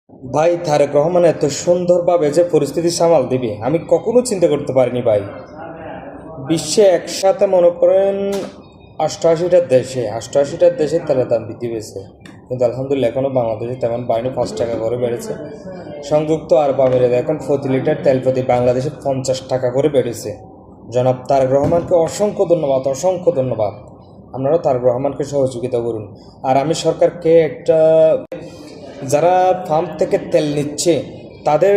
ভাই তারেক রহমান এত সুন্দরভাবে যে পরিস্থিতি সামাল দিবে আমি কখনো চিন্তা করতে পারিনি ভাই। বিশ্বে একসাথে মনে করেন অষ্টআশিটা দেশে তেলের দাম বৃদ্ধি পেয়েছে, কিন্তু আলহামদুলিল্লাহ এখনও বাংলাদেশে তেমন বাড়েনি, 5 টাকা করে বেড়েছে। সংযুক্ত আরব আমিরাতে এখন প্রতি লিটার তেল প্রতি বাংলাদেশে 50 টাকা করে বেড়েছে। জনাব তারেক রহমানকে অসংখ্য ধন্যবাদ, অসংখ্য ধন্যবাদ। আপনারা তারেক রহমানকে সহযোগিতা করুন। আর আমি সরকারকে একটা, যারা পাম্প থেকে তেল নিচ্ছে তাদের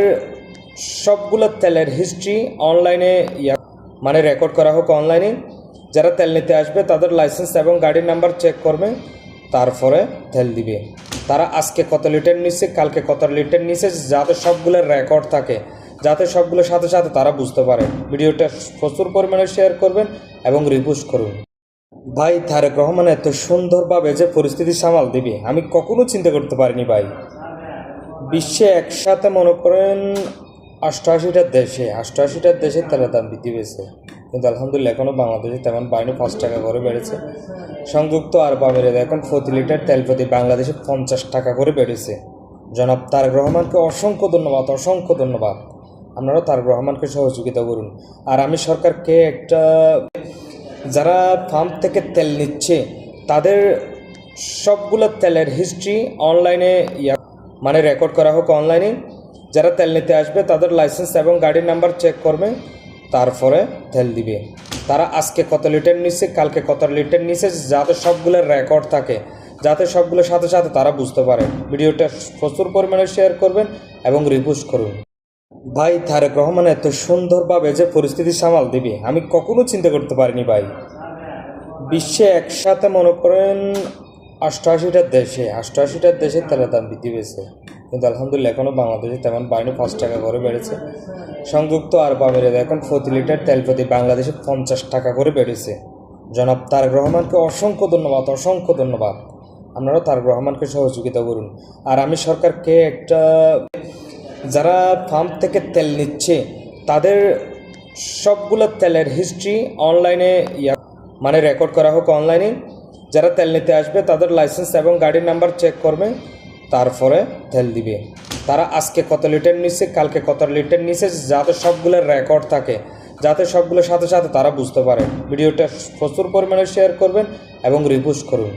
সবগুলো তেলের হিস্ট্রি অনলাইনে মানে রেকর্ড করা হোক অনলাইনে। যারা তেল নিতে আসবে তাদের লাইসেন্স এবং গাড়ির নাম্বার চেক করবে, তারপরে তেল দিবে। তারা আজকে কত লিটার নিচ্ছে, কালকে কত লিটার নিচ্ছে, যাতে সবগুলোর রেকর্ড থাকে, যাতে সবগুলোর সাথে সাথে তারা বুঝতে পারে। ভিডিওটা প্রচুর পরিমাণে শেয়ার করবেন এবং রিপোস্ট করুন। ভাই তারেক রহমান এত সুন্দরভাবে যে পরিস্থিতি সামাল দিবে আমি কখনো চিন্তা করতে পারিনি ভাই। বিশ্বে একসাথে মনে করেন অষ্টআশিটা দেশে তেলের দাম বৃদ্ধি পেয়েছে, কিন্তু আলহামদুলিল্লাহ এখনও বাংলাদেশে তেমন বাড়েনি, 5 টাকা করে বেড়েছে। সংযুক্ত আরব আমিরাতে এখন প্রতি লিটার তেল প্রতি বাংলাদেশে 50 টাকা করে বেড়েছে। জনাব তারেক রহমানকে অসংখ্য ধন্যবাদ, অসংখ্য ধন্যবাদ। আপনারা তারেক রহমানকে সহযোগিতা করুন। আর আমি সরকারকে একটা, যারা পাম্প থেকে তেল নিচ্ছে তাদের সবগুলো তেলের হিস্ট্রি অনলাইনে মানে রেকর্ড করা হোক অনলাইনে। যারা তেল নিতে আসবে তাদের লাইসেন্স এবং গাড়ির নাম্বার চেক করবে, তারপরে তেল দিবে। তারা আজকে কত লিটার নিচ্ছে, কালকে কত লিটার নিচ্ছে, যাতে সবগুলোর রেকর্ড থাকে, যাতে সবগুলোর সাথে সাথে তারা বুঝতে পারে। ভিডিওটা প্রচুর পরিমাণে শেয়ার করবেন এবং রিপোস্ট করুন। ভাই তারেক রহমান এত সুন্দরভাবে যে পরিস্থিতি সামাল দিবে আমি কখনো চিন্তা করতে পারিনি ভাই। বিশ্বে একসাথে মনে করেন অষ্টআশিটা দেশে তেলের দাম বৃদ্ধি পেয়েছে, কিন্তু আলহামদুলিল্লাহ এখনও বাংলাদেশে তেমন বাড়েনি, 5 টাকা করে বেড়েছে। সংযুক্ত আরব আমিরাতে এখন প্রতি লিটার তেল প্রতি বাংলাদেশে 50 টাকা করে বেড়েছে। জনাব তারেক রহমানকে অসংখ্য ধন্যবাদ, অসংখ্য ধন্যবাদ। আপনারা তারেক রহমানকে সহযোগিতা করুন। আর আমি সরকারকে একটা, যারা পাম্প থেকে তেল নিচ্ছে তাদের সবগুলো তেলের হিস্ট্রি অনলাইনে মানে রেকর্ড করা হোক অনলাইনে। যারা তেল নিতে আসবে তাদের লাইসেন্স এবং গাড়ির নাম্বার চেক করবে, তারপরে তেল দিবে। তারা আজকে কত লিটার নিচ্ছে, কালকে কত লিটার নিচ্ছে, যাতে সবগুলোর রেকর্ড থাকে, যাতে সবগুলোর সাথে সাথে তারা বুঝতে পারে। ভিডিওটা প্রচুর পরিমাণে শেয়ার করবেন এবং রিপোস্ট করুন।